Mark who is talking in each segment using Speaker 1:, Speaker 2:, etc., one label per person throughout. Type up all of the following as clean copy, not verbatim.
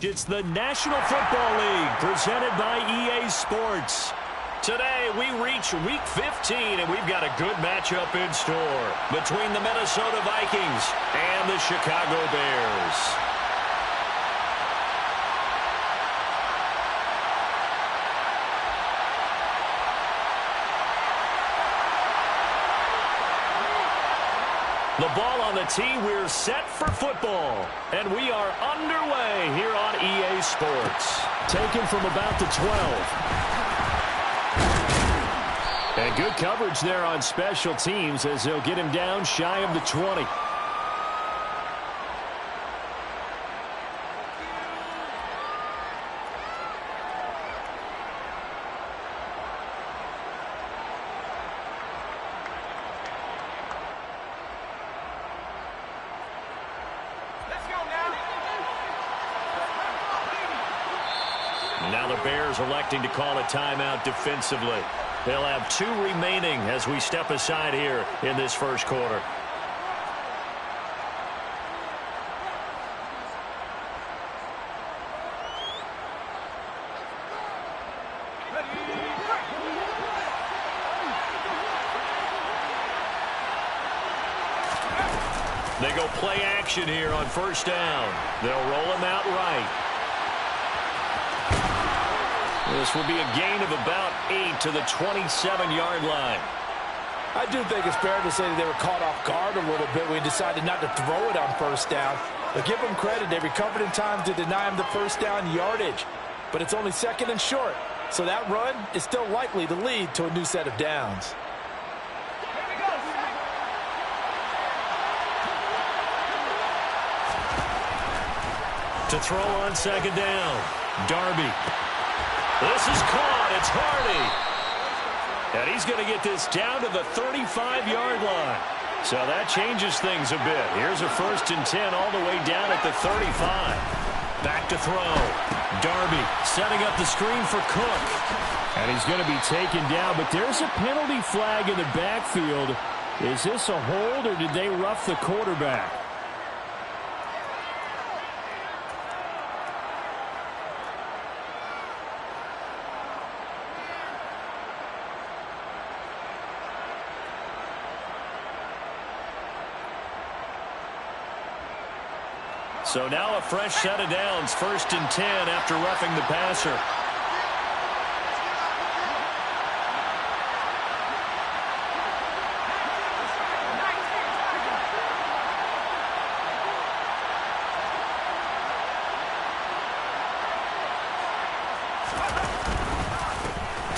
Speaker 1: It's the National Football League presented by EA Sports. Today, we reach Week 15, and we've got a good matchup in store between the Minnesota Vikings and the Chicago Bears. The ball on the tee, we're set for football. And we are underway here on EA Sports. Taken from about the 12. And good coverage there on special teams as they'll get him down shy of the 20. Now the Bears electing to call a timeout defensively. They'll have 2 remaining as we step aside here in this first quarter. They go play action here on first down. They'll roll him out right. This will be a gain of about 8 to the 27-yard line.
Speaker 2: I do think it's fair to say that they were caught off guard a little bit when we decided not to throw it on first down. But give them credit. They recovered in time to deny him the first down yardage. But it's only second and short. So that run is still likely to lead to a new set of downs.
Speaker 1: To throw on second down, Darby. This is caught. It's Hardy. And he's going to get this down to the 35-yard line. So that changes things a bit. Here's a 1st and 10 all the way down at the 35. Back to throw. Darby setting up the screen for Cook. And he's going to be taken down, but there's a penalty flag in the backfield. Is this a hold or did they rough the quarterback? So now a fresh set of downs, 1st and 10 after roughing the passer.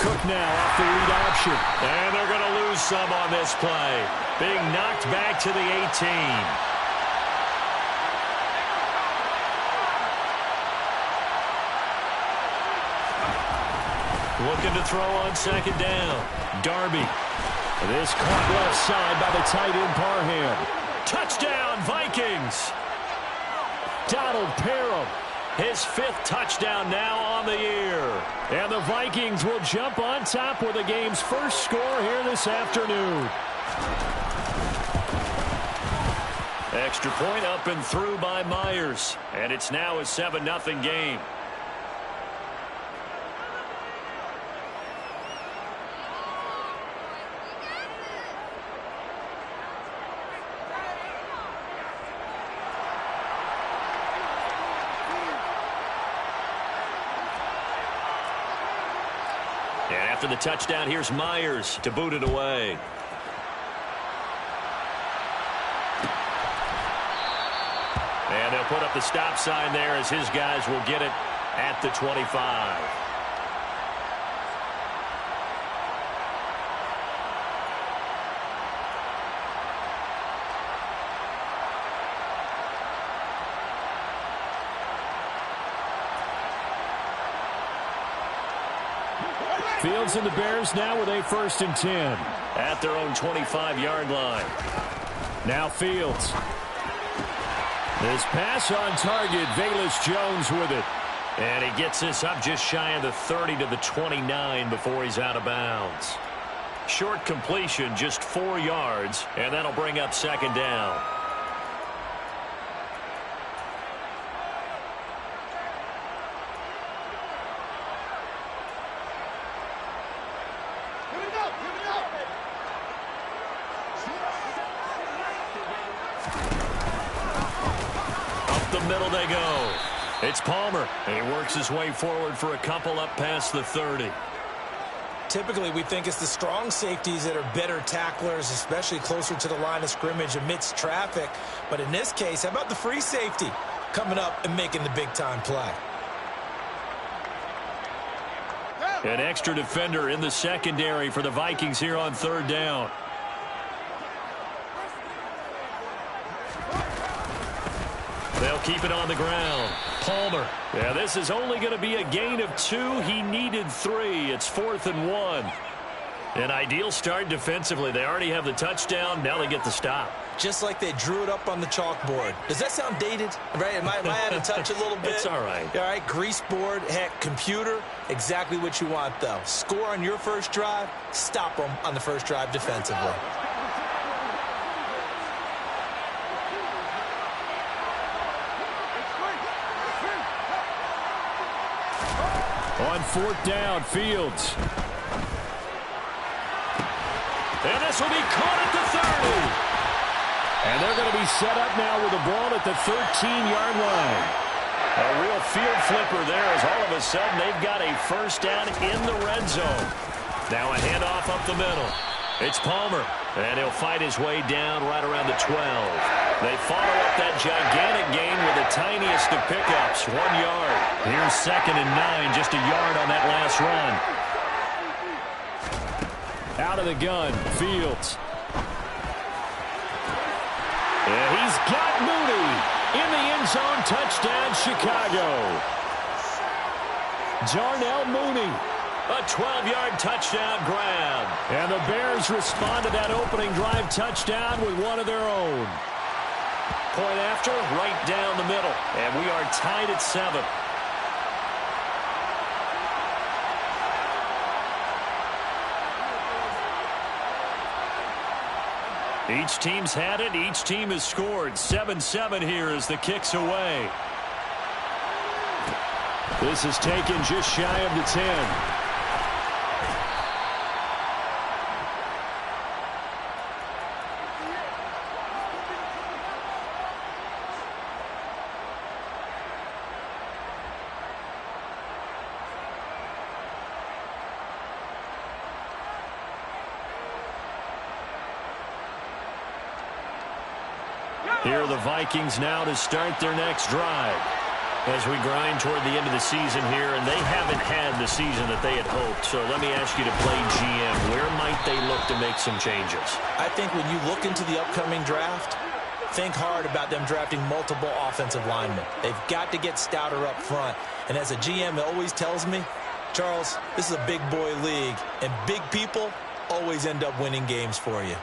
Speaker 1: Cook now off the lead option. And they're going to lose some on this play. Being knocked back to the 18. Looking to throw on second down. Darby. This caught left side by the tight end Parham. Touchdown, Vikings. Donald Parham. His 5th touchdown now on the year. And the Vikings will jump on top with the game's first score here this afternoon. Extra point up and through by Myers. And it's now a 7-0 game. And after the touchdown, here's Myers to boot it away. And they'll put up the stop sign there as his guys will get it at the 25. Fields and the Bears now with a 1st and 10 at their own 25-yard line. Now Fields. This pass on target. Velus Jones with it. And he gets this up just shy of the 30 to the 29 before he's out of bounds. Short completion, just 4 yards, and that'll bring up second down. middle they go. It's Palmer, and he works his way forward for a couple up past the 30.
Speaker 2: Typically, we think it's the strong safeties that are better tacklers, especially closer to the line of scrimmage amidst traffic. But in this case, how about the free safety coming up and making the big-time play?
Speaker 1: An extra defender in the secondary for the Vikings here on third down. They'll keep it on the ground. Palmer. Yeah, this is only going to be a gain of 2. He needed 3. It's 4th and 1. An ideal start defensively. They already have the touchdown. Now they get the stop.
Speaker 2: Just like they drew it up on the chalkboard. Does that sound dated? Right? Am I out of touch a little bit?
Speaker 1: It's all right.
Speaker 2: All right, grease board, heck, computer, exactly what you want, though. Score on your first drive, stop them on the first drive defensively.
Speaker 1: On 4th down, Fields. And this will be caught at the 30. And they're going to be set up now with the ball at the 13-yard line. A real field flipper there as all of a sudden they've got a first down in the red zone. Now a handoff up the middle. It's Palmer, and he'll fight his way down right around the 12. They follow up that gigantic gain with the tiniest of pickups, 1 yard. Here's 2nd and 9, just a yard on that last run. Out of the gun, Fields. And he's got Mooney in the end zone. Touchdown, Chicago. Jarnell Mooney. A 12-yard touchdown grab. And the Bears respond to that opening drive touchdown with one of their own. Point after, right down the middle. And we are tied at 7. Each team's had it. Each team has scored. 7-7 here as the kick's away. This is taken just shy of the 10. Here are the Vikings now to start their next drive. As we grind toward the end of the season here, and they haven't had the season that they had hoped. So let me ask you to play GM. Where might they look to make some changes?
Speaker 2: I think when you look into the upcoming draft, think hard about them drafting multiple offensive linemen. They've got to get stouter up front. And as a GM, it always tells me, Charles, this is a big boy league, and big people always end up winning games for you.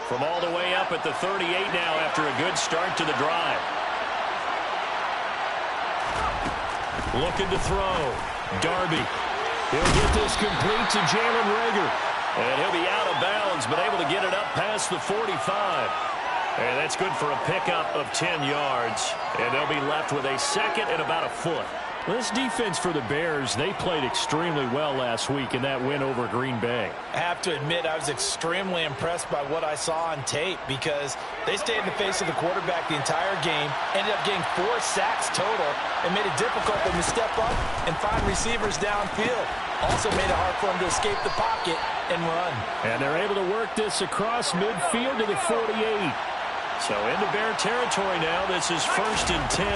Speaker 1: From all the way up at the 38 now after a good start to the drive. Looking to throw. Darby. He'll get this complete to Jalen Reagor. And he'll be out of bounds, but able to get it up past the 45. And that's good for a pickup of 10 yards. And they'll be left with a second and about a foot. Well, this defense for the Bears, they played extremely well last week in that win over Green Bay.
Speaker 2: I have to admit, I was extremely impressed by what I saw on tape because they stayed in the face of the quarterback the entire game, ended up getting 4 sacks total, and made it difficult for them to step up and find receivers downfield. Also made it hard for them to escape the pocket and run.
Speaker 1: And they're able to work this across midfield to the 48. So into Bear territory now. This is 1st and 10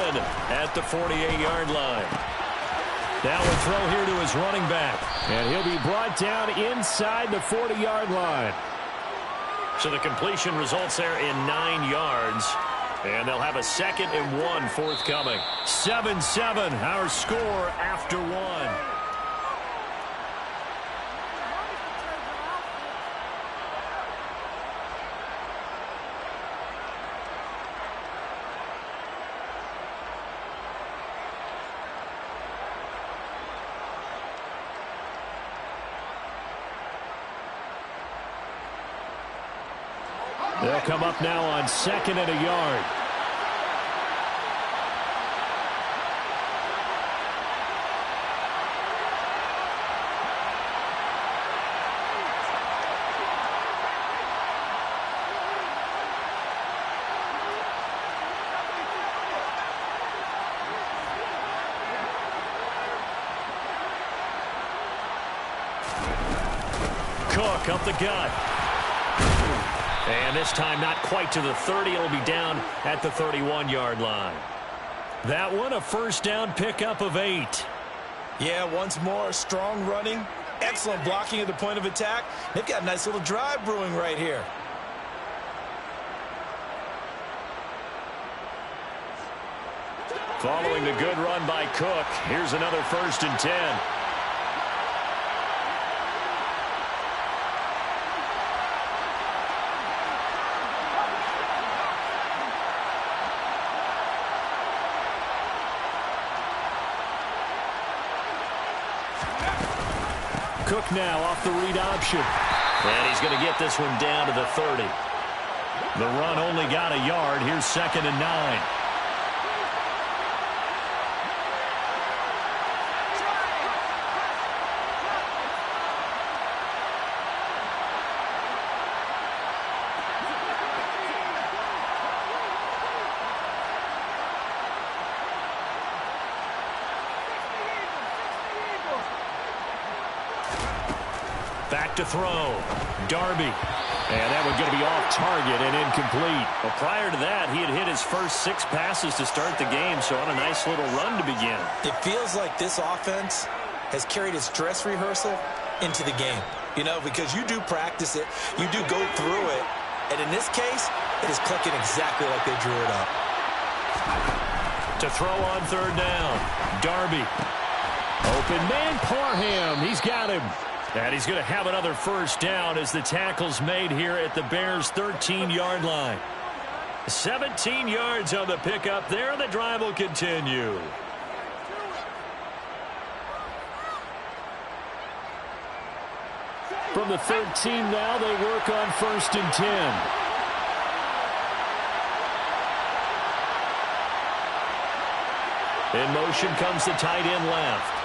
Speaker 1: at the 48-yard line. Now a throw here to his running back. And he'll be brought down inside the 40-yard line. So the completion results there in 9 yards. And they'll have a 2nd and 1 forthcoming. 7-7, our score after 1. They'll come up now on 2nd and a yard. Cook up the gut. And this time not quite to the 30. It'll be down at the 31-yard line. That one a first down pickup of 8.
Speaker 2: Yeah, once more, strong running, excellent blocking at the point of attack. They've got a nice little drive brewing right here.
Speaker 1: Following the good run by Cook, here's another 1st and 10. Cook now off the read option. And he's going to get this one down to the 30. The run only got a yard. Here's 2nd and 9. Back to throw. Darby. And that one's going to be off target and incomplete. Well, prior to that, he had hit his first 6 passes to start the game, so on a nice little run to begin.
Speaker 2: It feels like this offense has carried its dress rehearsal into the game. You know, because you do practice it, you do go through it, and in this case, it is clicking exactly like they drew it up.
Speaker 1: To throw on 3rd down. Darby. Open man, Parham. He's got him. And he's going to have another first down as the tackle's made here at the Bears' 13-yard line. 17 yards on the pickup there. The drive will continue. From the 13 now, they work on 1st and 10. In motion comes the tight end left.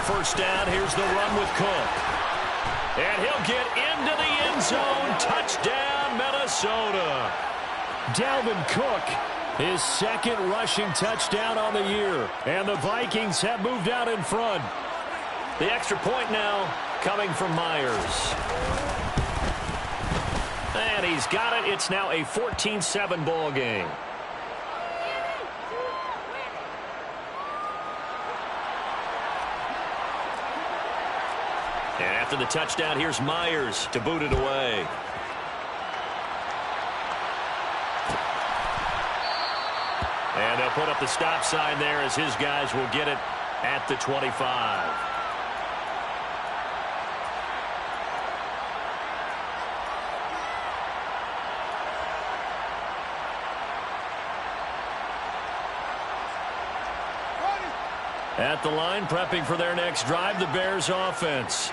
Speaker 1: First down, here's the run with Cook. And he'll get into the end zone. Touchdown, Minnesota. Dalvin Cook, his 2nd rushing touchdown on the year. And the Vikings have moved out in front. The extra point now coming from Myers. And he's got it. It's now a 14-7 ball game. And after the touchdown, here's Myers to boot it away. And they'll put up the stop sign there as his guys will get it at the 25. At the line, prepping for their next drive, the Bears offense.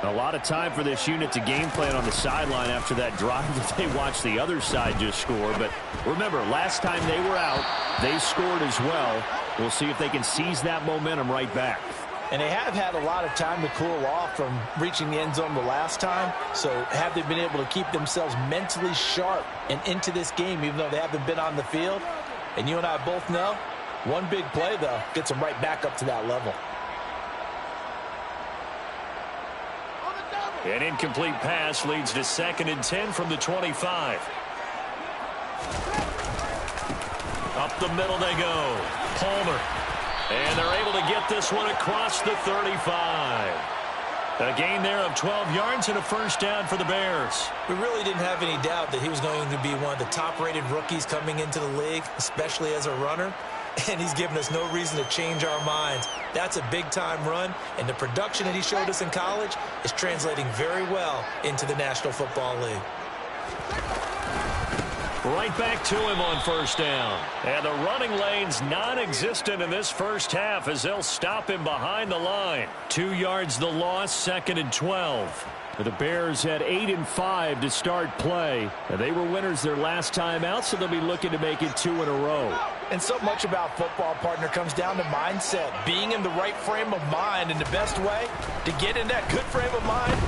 Speaker 1: A lot of time for this unit to game plan on the sideline after that drive that they watched the other side just score. But remember, last time they were out, they scored as well. We'll see if they can seize that momentum right back.
Speaker 2: And they have had a lot of time to cool off from reaching the end zone the last time. So have they been able to keep themselves mentally sharp and into this game, even though they haven't been on the field? And you and I both know, one big play, though, gets them right back up to that level.
Speaker 1: An incomplete pass leads to 2nd and 10 from the 25. Up the middle they go. Palmer. And they're able to get this one across the 35. A gain there of 12 yards and a first down for the Bears.
Speaker 2: We really didn't have any doubt that he was going to be one of the top-rated rookies coming into the league, especially as a runner. And he's given us no reason to change our minds. That's a big-time run, and the production that he showed us in college is translating very well into the National Football League.
Speaker 1: Right back to him on first down. And the running lane's non-existent in this first half as they'll stop him behind the line. 2 yards the loss, 2nd and 12. The Bears had 8 and 5 to start play. They were winners their last time out, so they'll be looking to make it 2 in a row.
Speaker 2: And so much about football, partner, comes down to mindset. Being in the right frame of mind, and the best way to get in that good frame of mind,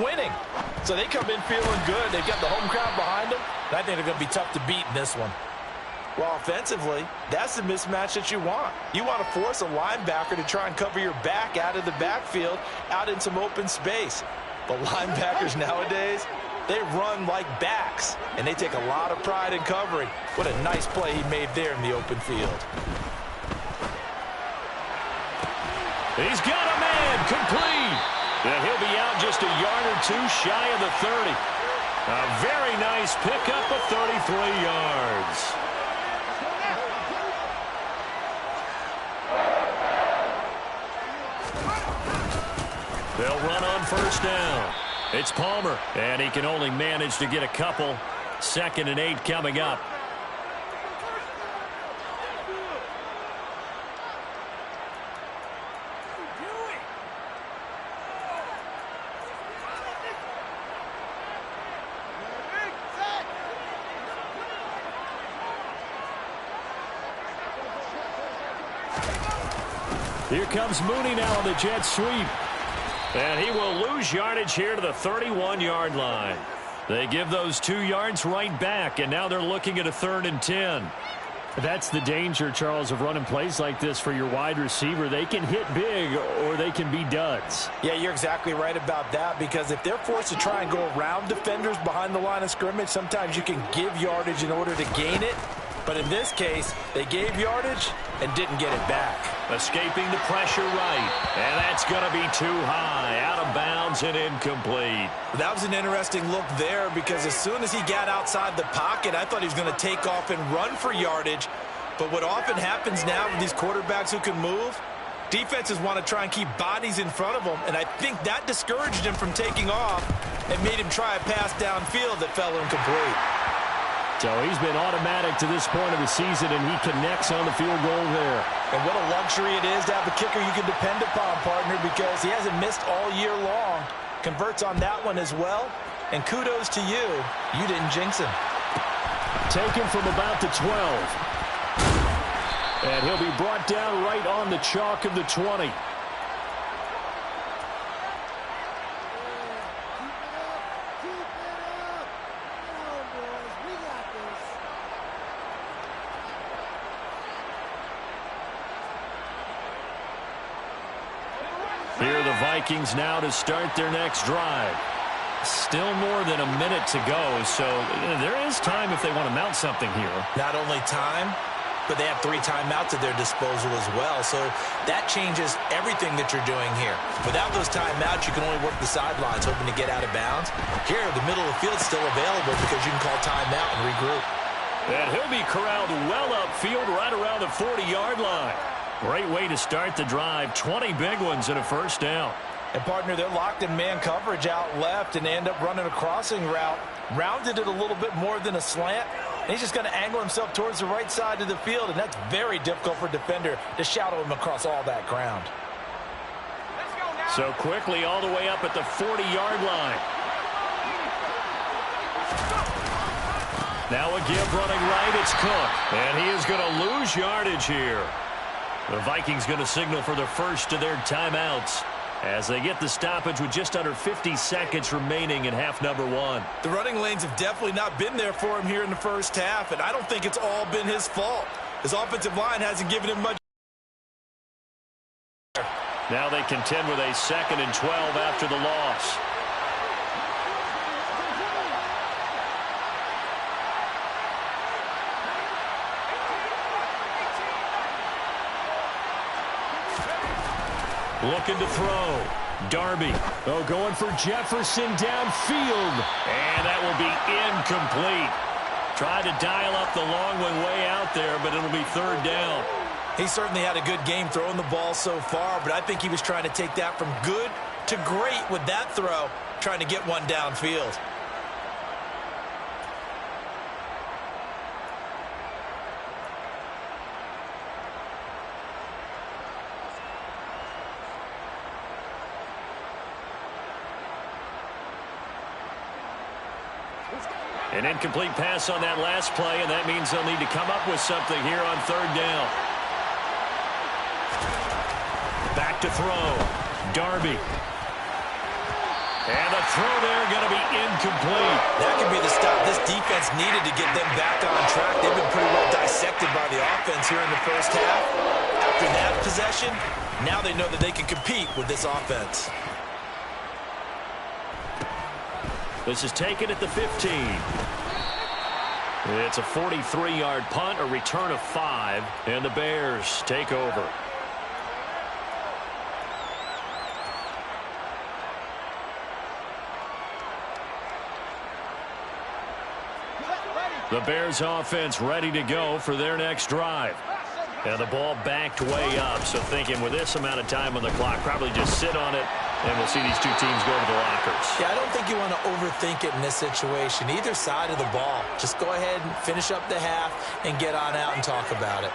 Speaker 2: winning. So they come in feeling good. They've got the home crowd behind them. And I think they're going to be tough to beat in this one. Well, offensively, that's the mismatch that you want. You want to force a linebacker to try and cover your back out of the backfield, out in some open space. But linebackers nowadays, they run like backs, and they take a lot of pride in covering. What a nice play he made there in the open field.
Speaker 1: He's got a man complete. And he'll be out just a yard or two shy of the 30. A very nice pickup of 33 yards. They'll run on first down. It's Palmer, and he can only manage to get a couple. 2nd and 8 coming up. Here comes Mooney now on the jet sweep. And he will lose yardage here to the 31-yard line. They give those 2 yards right back, and now they're looking at a 3rd and 10.
Speaker 3: That's the danger, Charles, of running plays like this for your wide receiver. They can hit big or they can be duds.
Speaker 2: Yeah, you're exactly right about that, because if they're forced to try and go around defenders behind the line of scrimmage, sometimes you can give yardage in order to gain it. But in this case, they gave yardage and didn't get it back.
Speaker 1: Escaping the pressure right. And that's going to be too high. Out of bounds and incomplete.
Speaker 2: That was an interesting look there, because as soon as he got outside the pocket, I thought he was going to take off and run for yardage. But what often happens now with these quarterbacks who can move, defenses want to try and keep bodies in front of them. And I think that discouraged him from taking off and made him try a pass downfield that fell incomplete.
Speaker 3: So he's been automatic to this point of the season, and he connects on the field goal there.
Speaker 2: And what a luxury it is to have a kicker you can depend upon, partner, because he hasn't missed all year long. Converts on that one as well. And kudos to you. You didn't jinx him.
Speaker 3: Taken from about the 12. And he'll be brought down right on the chalk of the 20.
Speaker 1: Here are the Vikings now to start their next drive. Still more than a minute to go, so there is time if they want to mount something here.
Speaker 2: Not only time, but they have 3 timeouts at their disposal as well, so that changes everything that you're doing here. Without those timeouts, you can only work the sidelines, hoping to get out of bounds. Here, the middle of the field is still available because you can call timeout and regroup.
Speaker 1: And he'll be corralled well upfield right around the 40-yard line. Great way to start the drive. 20 big ones and a first down.
Speaker 2: And, partner, they're locked in man coverage out left, and they end up running a crossing route. Rounded it a little bit more than a slant. And he's just going to angle himself towards the right side of the field, and that's very difficult for a defender to shadow him across all that ground.
Speaker 1: So quickly all the way up at the 40-yard line. Now a give running right. It's Cook. And he is going to lose yardage here. The Vikings going to signal for the first of their timeouts as they get the stoppage with just under 50 seconds remaining in half number 1.
Speaker 2: The running lanes have definitely not been there for him here in the first half, and I don't think it's all been his fault. His offensive line hasn't given him much.
Speaker 1: Now they contend with a 2nd and 12 after the loss. Looking to throw. Darby.
Speaker 3: Oh, going for Jefferson downfield.
Speaker 1: And that will be incomplete. Tried to dial up the long one way out there, but it'll be 3rd down.
Speaker 2: He certainly had a good game throwing the ball so far, but I think he was trying to take that from good to great with that throw, trying to get one downfield.
Speaker 1: An incomplete pass on that last play, and that means they'll need to come up with something here on 3rd down. Back to throw. Darby. And the throw there going to be incomplete.
Speaker 2: That could be the stop this defense needed to get them back on track. They've been pretty well dissected by the offense here in the first half. After that possession, now they know that they can compete with this offense.
Speaker 1: This is taken at the 15. It's a 43-yard punt, a return of 5, and the Bears take over. The Bears offense ready to go for their next drive. And the ball backed way up, so thinking with this amount of time on the clock, probably just sit on it, and we'll see these two teams go to the lockers.
Speaker 2: Yeah, I don't think you want to overthink it in this situation. Either side of the ball. Just go ahead and finish up the half and get on out and talk about it.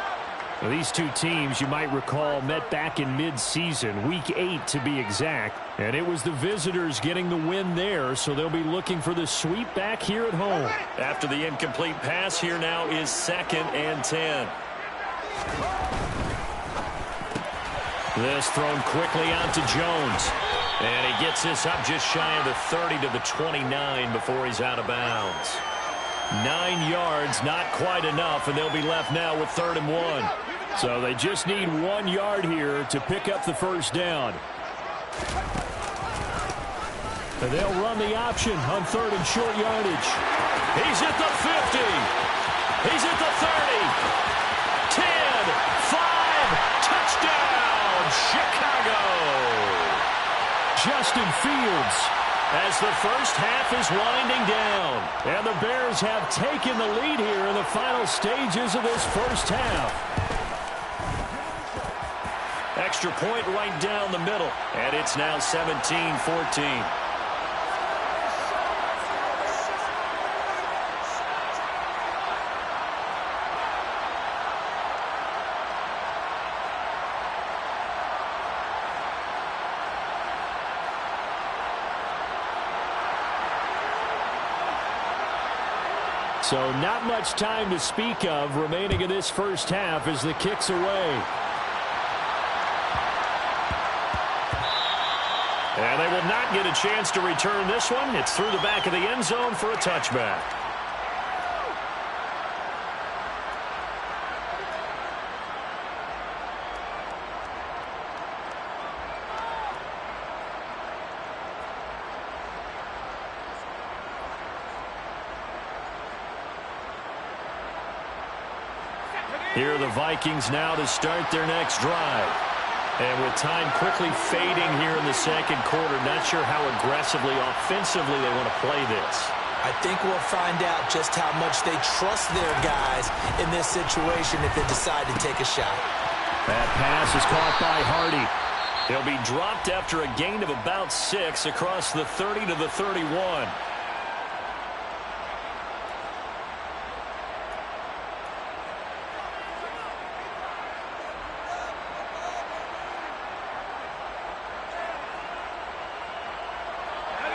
Speaker 3: Now, these two teams, you might recall, met back in mid-season, week 8 to be exact. And it was the visitors getting the win there, so they'll be looking for the sweep back here at home.
Speaker 1: After the incomplete pass, here now is 2nd and 10. This thrown quickly out to Jones. And he gets this up just shy of the 30 to the 29 before he's out of bounds. 9 yards, not quite enough, and they'll be left now with 3rd and 1. So they just need 1 yard here to pick up the first down. And they'll run the option on 3rd and short yardage. He's at the 50. He's at the 30. 10, 5, touchdown, Chicago. Justin Fields, as the first half is winding down. And the Bears have taken the lead here in the final stages of this first half. Extra point right down the middle. And it's now 17-14. So not much time to speak of remaining in this first half as the kick's away. And they will not get a chance to return this one. It's through the back of the end zone for a touchback. Here are the Vikings now to start their next drive. And with time quickly fading here in the second quarter, not sure how aggressively, offensively they want to play this.
Speaker 2: I think we'll find out just how much they trust their guys in this situation if they decide to take a shot.
Speaker 3: That pass is caught by Hardy.
Speaker 1: He'll be dropped after a gain of about 6 across the 30 to the 31.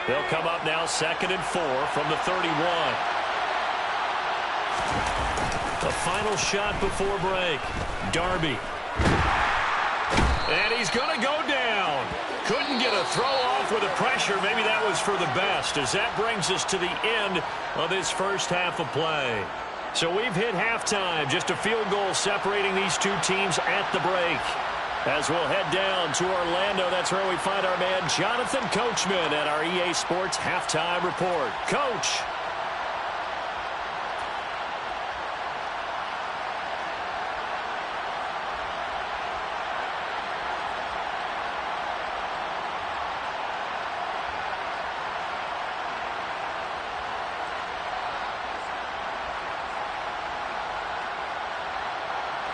Speaker 1: They'll come up now 2nd and 4 from the 31. The final shot before break. Darby. And he's going to go down. Couldn't get a throw off with the pressure. Maybe that was for the best, as that brings us to the end of this first half of play. So we've hit halftime. Just a field goal separating these two teams at the break. As we'll head down to Orlando, that's where we find our man Jonathan Coachman at our EA Sports Halftime Report. Coach.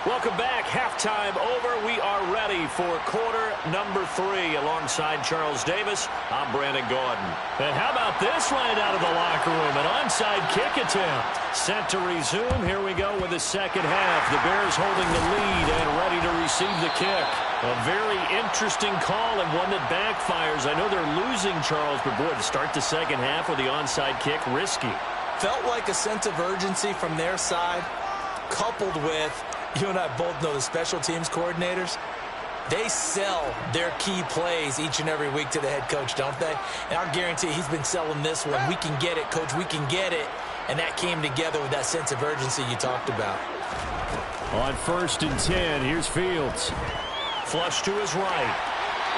Speaker 1: Welcome back. Halftime over. We are ready for quarter number 3. Alongside Charles Davis, I'm Brandon Gaudin. And how about this right out of the locker room? An onside kick attempt. Set to resume. Here we go with the second half. The Bears holding the lead and ready to receive the kick. A very interesting call and one that backfires. I know they're losing, Charles, but boy, to start the second half with the onside kick, risky.
Speaker 2: Felt like a sense of urgency from their side, coupled with, you and I both know the special teams coordinators, They sell their key plays each and every week to the head coach, don't they? And I guarantee he's been selling this one. We can get it, coach. We can get it. And that came together with that sense of urgency you talked about.
Speaker 3: On 1st and 10, here's Fields.
Speaker 1: Flush to his right.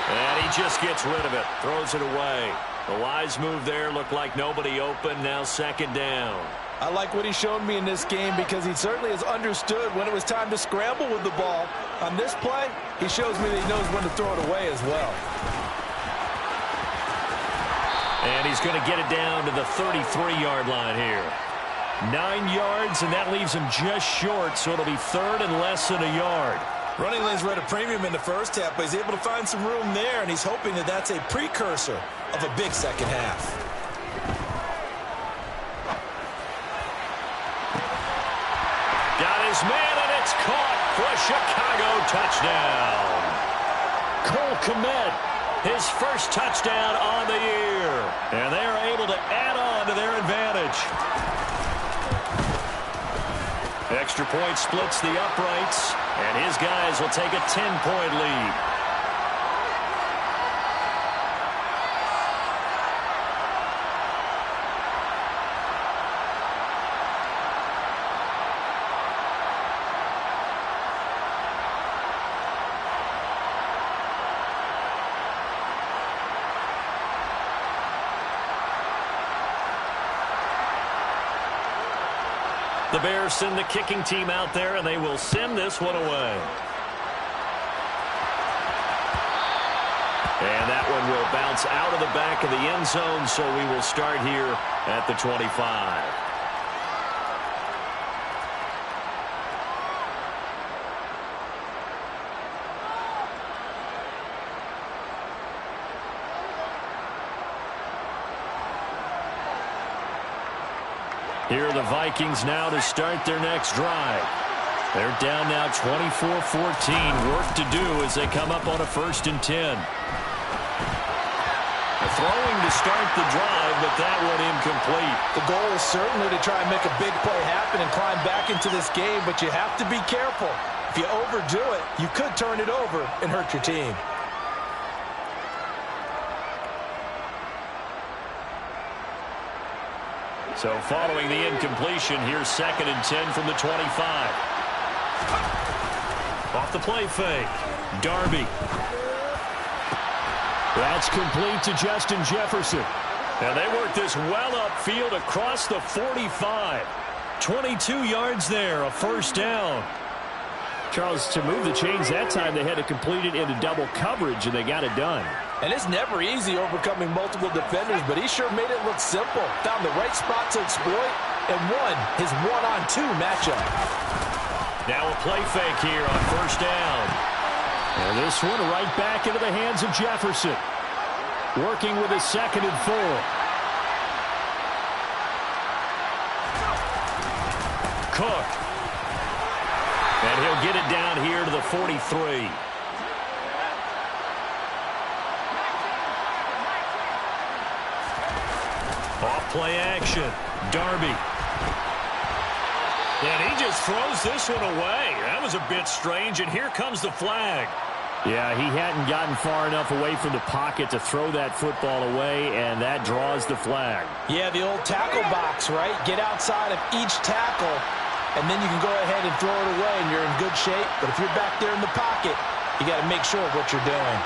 Speaker 1: And he just gets rid of it. Throws it away. The wise move there. Looked like nobody open. Now 2nd down.
Speaker 2: I like what he showed me in this game because he certainly has understood when it was time to scramble with the ball. On this play, he shows me that he knows when to throw it away as well.
Speaker 1: And he's going to get it down to the 33-yard line here. 9 yards, and that leaves him just short, so it'll be 3rd and less than a yard.
Speaker 2: Running lanes were at a premium in the first half, but he's able to find some room there, and he's hoping that that's a precursor of a big second half.
Speaker 1: Got his man, and it's caught for a Chicago touchdown. Cole Kmet, his first touchdown on the year. And they are able to add on to their advantage. Extra point splits the uprights, and his guys will take a 10-point lead. The Bears send the kicking team out there, and they will send this one away. And that one will bounce out of the back of the end zone, so we will start here at the 25. Here are the Vikings now to start their next drive. They're down now 24-14. Work to do as they come up on a 1st and 10. Throwing to start the drive, but that one incomplete.
Speaker 2: The goal is certainly to try and make a big play happen and climb back into this game, but you have to be careful. If you overdo it, you could turn it over and hurt your team.
Speaker 1: So following the incompletion, here's 2nd and 10 from the 25. Off the play fake. Darby.
Speaker 3: That's complete to Justin Jefferson.
Speaker 1: And they work this well upfield across the 45. 22 yards there, a 1st down.
Speaker 3: Charles, to move the chains that time, they had to complete it into double coverage, and they got it done.
Speaker 2: And it's never easy overcoming multiple defenders, but he sure made it look simple. Found the right spot to exploit and won his one-on-2 matchup.
Speaker 1: Now a play fake here on 1st down.
Speaker 3: And this one right back into the hands of Jefferson. Working with a 2nd and 4.
Speaker 1: Cook. And he'll get it down here to the 43. Off play action. Darby. And he just throws this one away. That was a bit strange, and here comes the flag.
Speaker 3: Yeah, he hadn't gotten far enough away from the pocket to throw that football away, and that draws the flag.
Speaker 2: Yeah, the old tackle box, right? Get outside of each tackle, and then you can go ahead and throw it away, and you're in good shape. But if you're back there in the pocket, you got to make sure of what you're doing.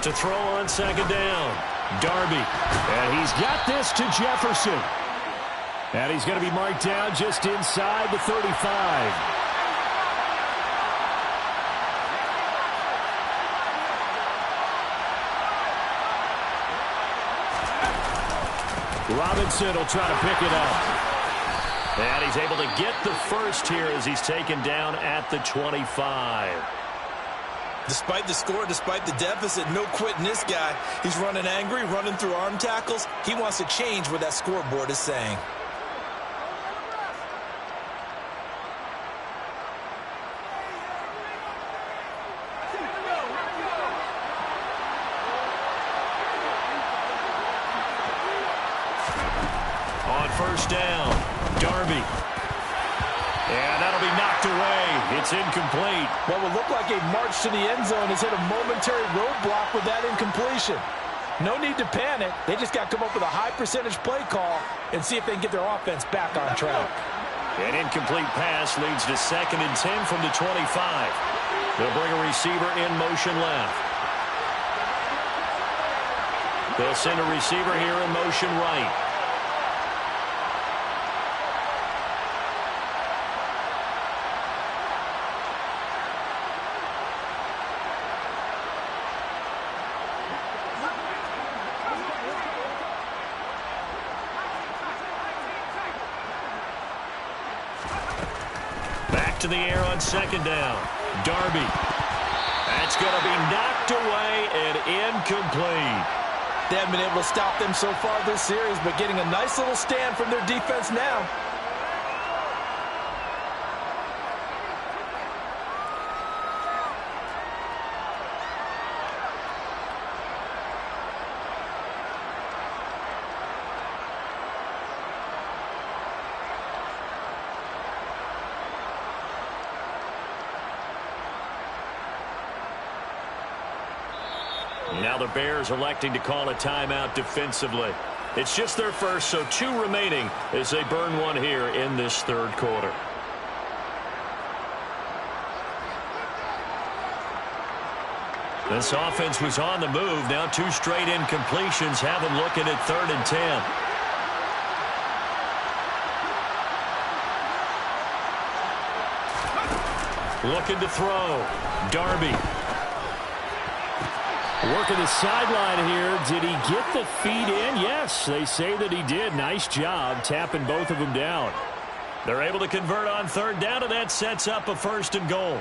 Speaker 1: To throw on 2nd down. Darby.
Speaker 3: And he's got this to Jefferson. And he's going to be marked down just inside the 35. Robinson will try to pick it up.
Speaker 1: And he's able to get the first here as he's taken down at the 25.
Speaker 2: Despite the score, despite the deficit, no quitting this guy. He's running angry, running through arm tackles. He wants to change what that scoreboard is saying.
Speaker 1: On first down, Darby. And that'll be knocked away. It's incomplete.
Speaker 2: What will look like a march to the end zone has hit a momentary roadblock with that incompletion. No need to panic. They just got to come up with a high percentage play call and see if they can get their offense back on track.
Speaker 1: An incomplete pass leads to 2nd and 10 from the 25. They'll bring a receiver in motion left. They'll send a receiver here in motion right. Back to the air on 2nd down. Darby. That's going to be knocked away and incomplete.
Speaker 2: They haven't been able to stop them so far this series, but getting a nice little stand from their defense now.
Speaker 1: Now the Bears electing to call a timeout defensively. It's just their first, so 2 remaining as they burn one here in this 3rd quarter. This offense was on the move. Now 2 straight incompletions have them looking at 3rd and 10. Looking to throw. Darby.
Speaker 3: Working the sideline here. Did he get the feet in? Yes, they say that he did. Nice job tapping both of them down.
Speaker 1: They're able to convert on 3rd down, and that sets up a 1st and goal.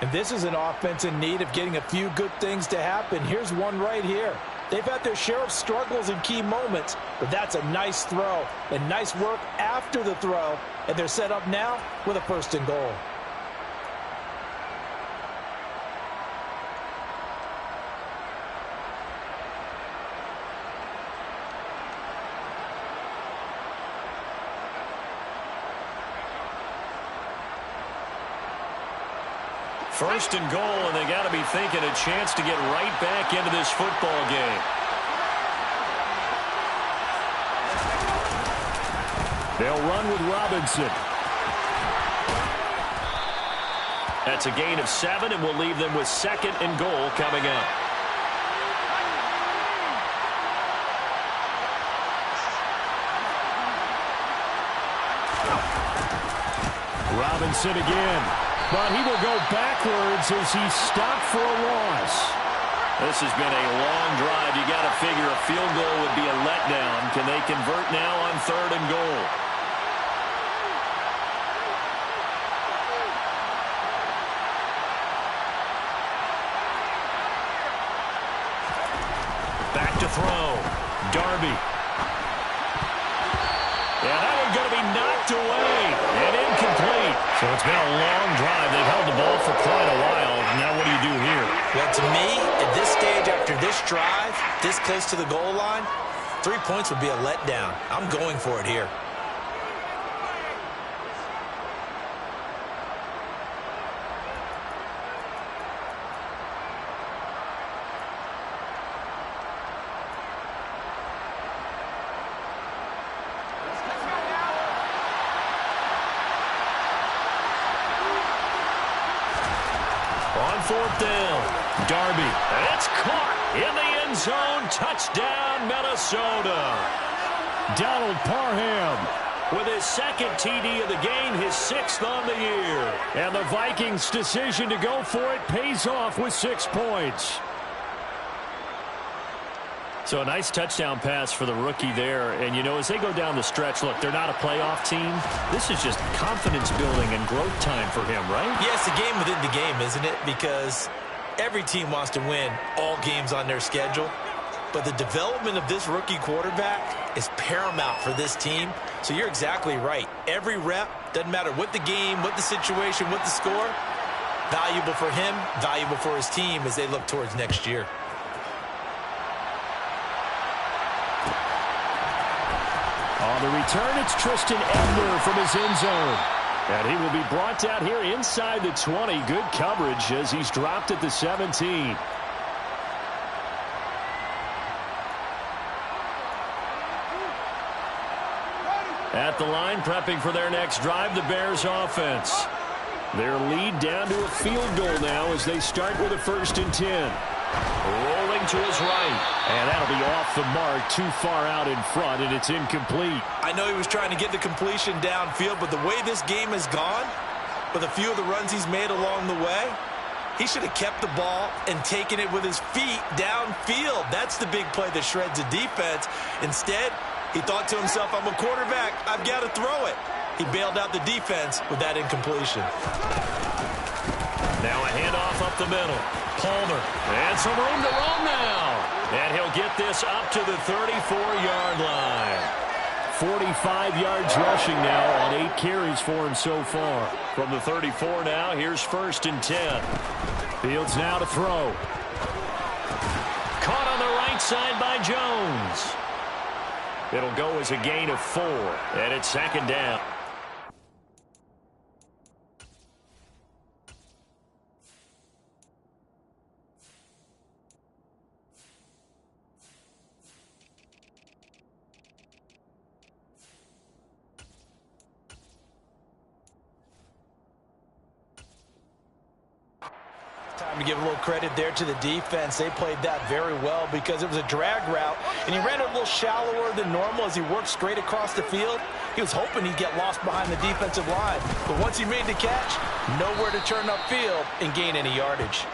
Speaker 2: And this is an offense in need of getting a few good things to happen. Here's one right here. They've had their share of struggles in key moments, but that's a nice throw and nice work after the throw. And they're set up now with a 1st and goal.
Speaker 1: First and goal, and they got to be thinking a chance to get right back into this football game.
Speaker 3: They'll run with Robinson.
Speaker 1: That's a gain of 7, and we'll leave them with 2nd and goal coming up.
Speaker 3: Robinson again. But he will go backwards as he stopped for a loss.
Speaker 1: This has been a long drive. You got to figure a field goal would be a letdown. Can they convert now on 3rd and goal? Back to throw. Darby. Yeah, that one's going to be knocked away and incomplete. So it's been a long drive. They've held the ball for quite a while. Now what do you do here?
Speaker 2: Well, to me, at this stage after this drive, this close to the goal line, 3 points would be a letdown. I'm going for it here.
Speaker 1: On 4th down, Darby. It's caught in the end zone. Touchdown, Minnesota.
Speaker 3: Donald Parham
Speaker 1: With his 2nd TD of the game, his 6th on the year.
Speaker 3: And the Vikings' decision to go for it pays off with 6 points.
Speaker 1: So a nice touchdown pass for the rookie there. And, you know, as they go down the stretch, look, they're not a playoff team. This is just confidence building and growth time for him, right?
Speaker 2: Yes, a game within the game, isn't it? Because every team wants to win all games on their schedule. But the development of this rookie quarterback is paramount for this team. So you're exactly right. Every rep, doesn't matter what the game, what the situation, what the score, valuable for him, valuable for his team as they look towards next year.
Speaker 3: On the return, it's Tristan Ebner from his end zone. And he will be brought down here inside the 20. Good coverage as he's dropped at the 17. At the line, prepping for their next drive, the Bears offense. Their lead down to a field goal now as they start with a 1st and 10. Rolling to his right. And that'll be off the mark, too far out in front, and it's incomplete.
Speaker 2: I know he was trying to get the completion downfield, but the way this game has gone, with a few of the runs he's made along the way, he should have kept the ball and taken it with his feet downfield. That's the big play that shreds a defense. Instead, he thought to himself, I'm a quarterback, I've got to throw it. He bailed out the defense with that incompletion.
Speaker 1: Now a handoff up the middle. Palmer. And some room to roam now. And he'll get this up to the 34-yard line.
Speaker 3: 45 yards rushing now on 8 carries for him so far.
Speaker 1: From the 34 now, here's 1st and 10.
Speaker 3: Fields now to throw.
Speaker 1: Caught on the right side by Jones. It'll go as a gain of 4, and it's 2nd down.
Speaker 2: Time to give a little credit there to the defense. They played that very well because it was a drag route, and he ran it a little shallower than normal as he worked straight across the field. He was hoping he'd get lost behind the defensive line, but once he made the catch, nowhere to turn upfield and gain any yardage.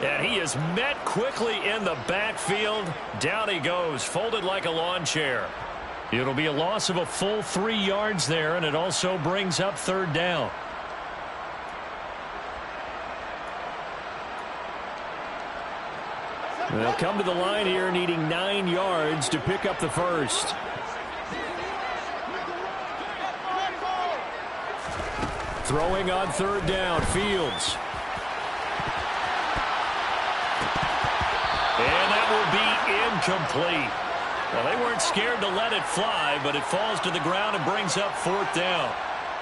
Speaker 1: And he is met quickly in the backfield. Down he goes, folded like a lawn chair. It'll be a loss of a full 3 yards there, and it also brings up 3rd down.
Speaker 3: They'll come to the line here needing 9 yards to pick up the 1st. Throwing on 3rd down, Fields.
Speaker 1: And that will be incomplete. Well, they weren't scared to let it fly, but it falls to the ground and brings up 4th down.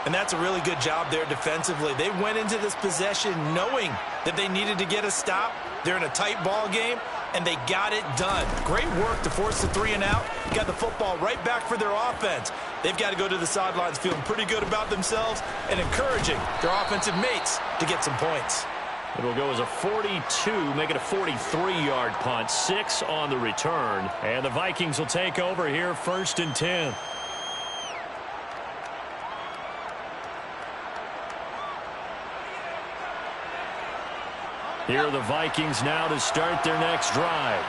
Speaker 2: And that's a really good job there defensively. They went into this possession knowing that they needed to get a stop. They're in a tight ball game, and they got it done. Great work to force the 3 and out. Got the football right back for their offense. They've got to go to the sidelines feeling pretty good about themselves and encouraging their offensive mates to get some points.
Speaker 1: It'll go as a 42, make it a 43-yard punt, 6 on the return. And the Vikings will take over here, 1st and 10. Here are the Vikings now to start their next drive.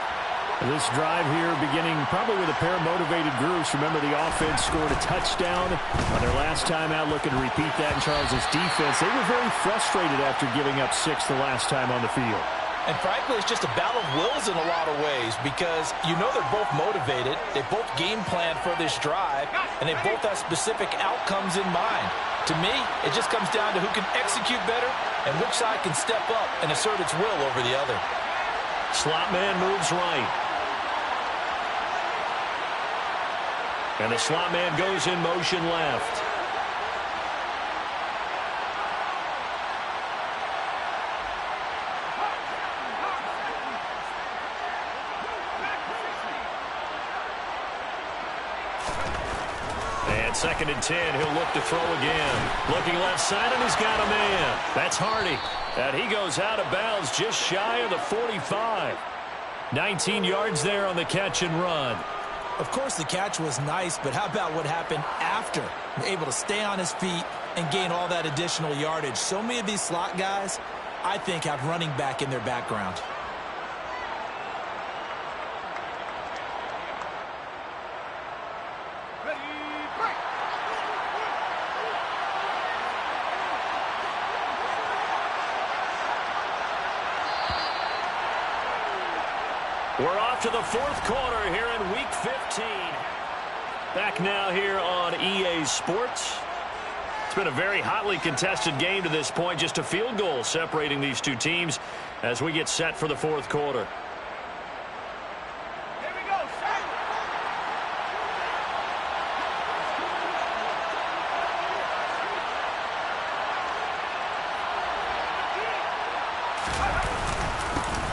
Speaker 3: This drive here beginning probably with a pair of motivated groups. Remember, the offense scored a touchdown on their last time out, looking to repeat that in Charles' defense. They were very frustrated after giving up 6 the last time on the field.
Speaker 2: And frankly, it's just a battle of wills in a lot of ways because you know they're both motivated. They both game plan for this drive, and they both have specific outcomes in mind. To me, it just comes down to who can execute better and which side can step up and assert its will over the other.
Speaker 1: Slot man moves right. And the slot man goes in motion left. And 2nd and 10, he'll look to throw again. Looking left side, and he's got a man. That's Hardy. And he goes out of bounds just shy of the 45. 19 yards there on the catch and run.
Speaker 2: Of course, the catch was nice, but how about what happened after? Able to stay on his feet and gain all that additional yardage. So many of these slot guys, I think, have running back in their background.
Speaker 1: We're off to the 4th quarter here in Week 15. Back now here on EA Sports. It's been a very hotly contested game to this point. Just a field goal separating these two teams as we get set for the 4th quarter.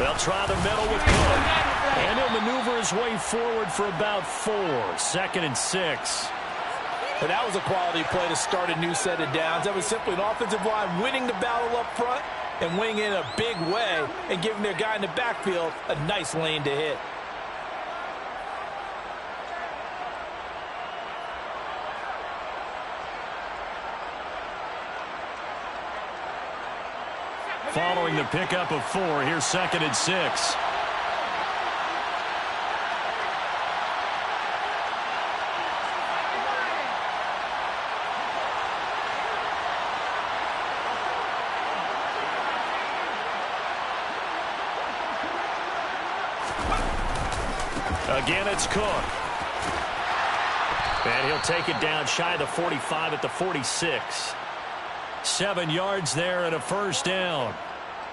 Speaker 1: They'll try the middle with Cook. And he'll maneuver his way forward for about 4. 2nd and 6.
Speaker 2: But that was a quality play to start a new set of downs. That was simply an offensive line winning the battle up front and winning in a big way and giving their guy in the backfield a nice lane to hit.
Speaker 1: Following the pickup of 4, here's 2nd and 6. Again, it's Cook. And he'll take it down shy of the 45 at the 46. 7 yards there and a first down.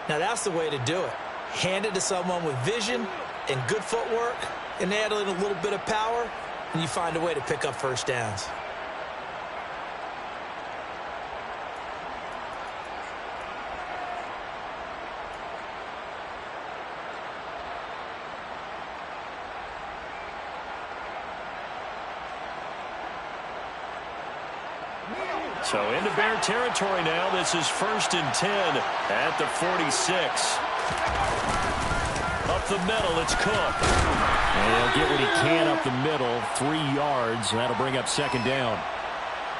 Speaker 2: Now that's the way to do it. Hand it to someone with vision and good footwork, and add in a little bit of power, and you find a way to pick up first downs.
Speaker 1: So into Bear territory now. This is 1st and 10 at the 46. Up the middle, it's Cook.
Speaker 3: And he'll get what he can up the middle, 3 yards. That'll bring up 2nd down.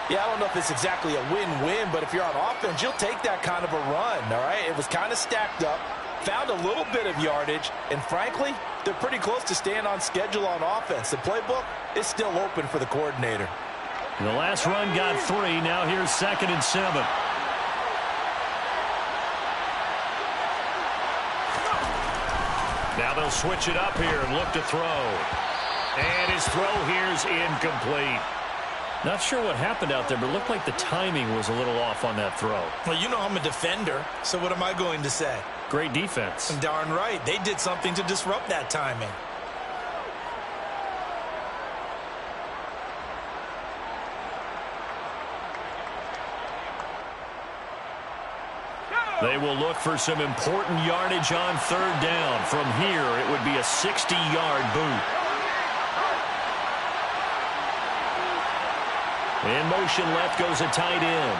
Speaker 2: Yeah, I don't know if it's exactly a win-win, but if you're on offense, you'll take that kind of a run, all right? It was kind of stacked up, found a little bit of yardage, and frankly, they're pretty close to staying on schedule on offense. The playbook is still open for the coordinator.
Speaker 1: The last run got 3. Now here's 2nd and 7. Now they'll switch it up here and look to throw. And his throw here's incomplete. Not sure what happened out there, but it looked like the timing was a little off on that throw.
Speaker 2: Well, you know I'm a defender, so what am I going to say?
Speaker 1: Great defense.
Speaker 2: Darn right. They did something to disrupt that timing.
Speaker 1: They will look for some important yardage on 3rd down. From here, it would be a 60-yard boot. In motion left goes a tight end.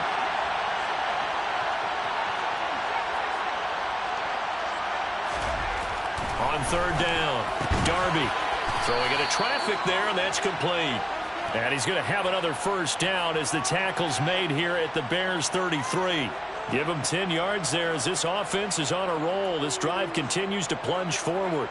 Speaker 1: On 3rd down, Darby throwing into traffic there, and that's complete. And he's going to have another first down as the tackle's made here at the Bears' 33. Give him 10 yards there as this offense is on a roll. This drive continues to plunge forward.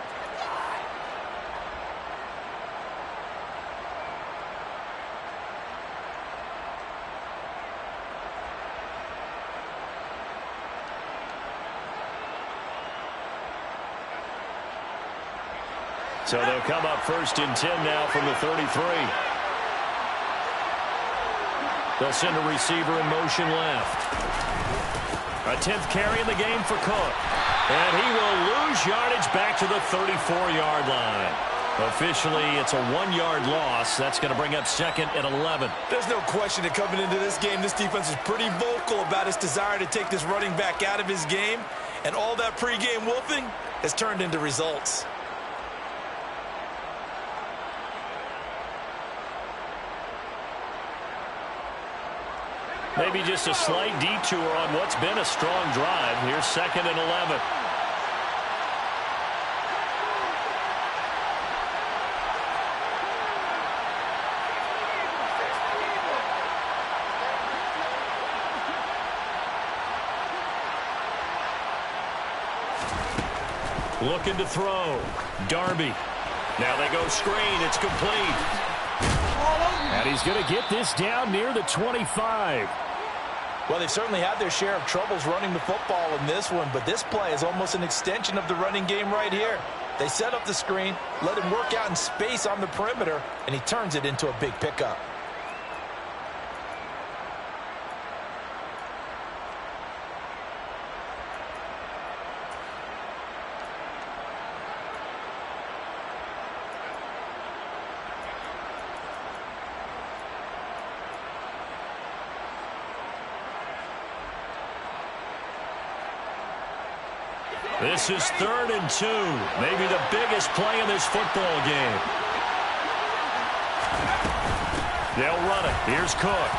Speaker 1: So they'll come up 1st and 10 now from the 33. They'll send a receiver in motion left. A 10th carry in the game for Cook. And he will lose yardage back to the 34-yard line. Officially, it's a 1-yard loss. That's going to bring up 2nd and 11.
Speaker 2: There's no question that coming into this game, this defense is pretty vocal about its desire to take this running back out of his game. And all that pregame wolfing has turned into results.
Speaker 1: Maybe just a slight detour on what's been a strong drive. Here's 2nd and 11. Looking to throw. Darby. Now they go screen. It's complete. And he's going to get this down near the 25.
Speaker 2: Well, they've certainly had their share of troubles running the football in this one, but this play is almost an extension of the running game right here. They set up the screen, let him work out in space on the perimeter, and he turns it into a big pickup.
Speaker 1: This is 3rd and 2. Maybe the biggest play in this football game. They'll run it. Here's Cook.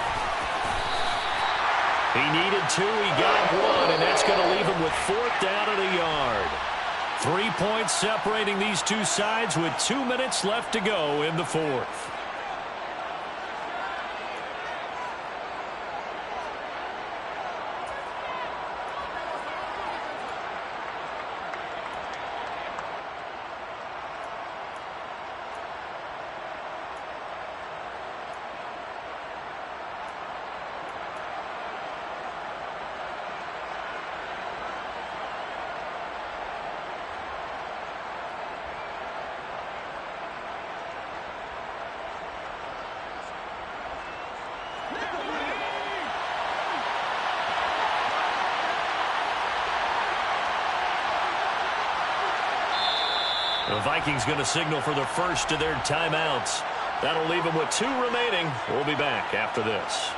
Speaker 1: He needed 2. He got 1, and that's going to leave him with 4th down and a yard. 3 points separating these two sides with 2 minutes left to go in the 4th. The Vikings going to signal for the first of their timeouts. That'll leave them with 2 remaining. We'll be back after this.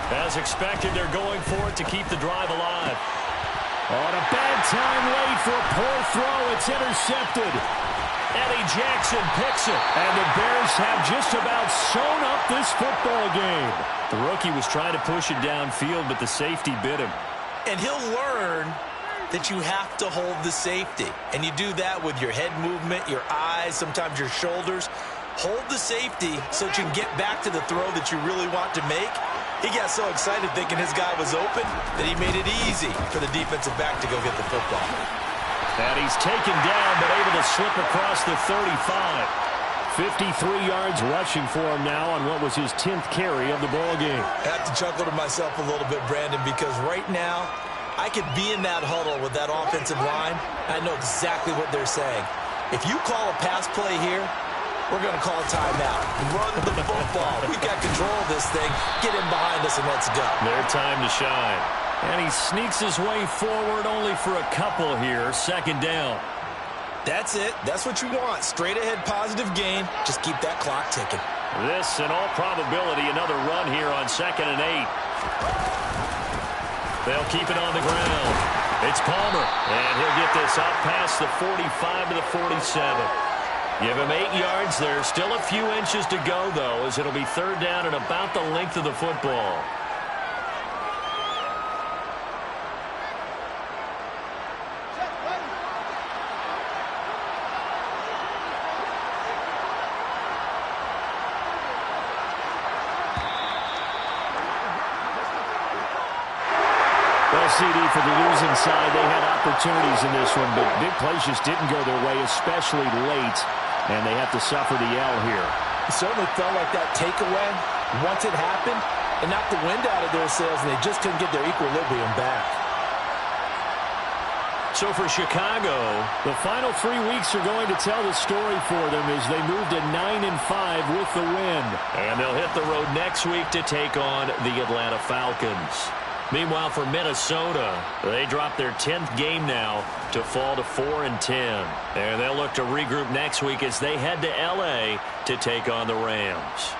Speaker 1: As expected, they're going for it to keep the drive alive.
Speaker 3: On a bad time late for a poor throw. It's intercepted.
Speaker 1: Eddie Jackson picks it.
Speaker 3: And the Bears have just about sewn up this football game.
Speaker 1: The rookie was trying to push it downfield, but the safety bit him.
Speaker 2: And he'll learn that you have to hold the safety. And you do that with your head movement, your eyes, sometimes your shoulders. Hold the safety so that you can get back to the throw that you really want to make. He got so excited thinking his guy was open that he made it easy for the defensive back to go get the football.
Speaker 1: And he's taken down but able to slip across the 35.
Speaker 3: 53 yards rushing for him now on what was his 10th carry of the ball game.
Speaker 2: I have to chuckle to myself a little bit, Brandon, because right now I could be in that huddle with that offensive line. I know exactly what they're saying. If you call a pass play here, we're going to call a timeout. Run the football. We've got control of this thing. Get in behind us and let's go.
Speaker 1: Their time to shine. And he sneaks his way forward only for a couple here. 2nd down.
Speaker 2: That's it. That's what you want. Straight ahead positive gain. Just keep that clock ticking.
Speaker 1: This, in all probability, another run here on 2nd and 8. They'll keep it on the ground. It's Palmer. And he'll get this up past the 45 to the 47. Give him 8 yards there. Still a few inches to go, though, as it'll be 3rd down and about the length of the football.
Speaker 3: Well, CD, for the losing side, they had opportunities in this one, but big plays just didn't go their way, especially late, and they have to suffer the L here.
Speaker 2: It certainly felt like that takeaway, once it happened, it knocked the wind out of their sails, and they just couldn't get their equilibrium back.
Speaker 1: So for Chicago,
Speaker 3: the final 3 weeks are going to tell the story for them as they move to 9-5 with the win.
Speaker 1: And they'll hit the road next week to take on the Atlanta Falcons. Meanwhile, for Minnesota, they drop their 10th game now to fall to 4-10. And they'll look to regroup next week as they head to L.A. to take on the Rams.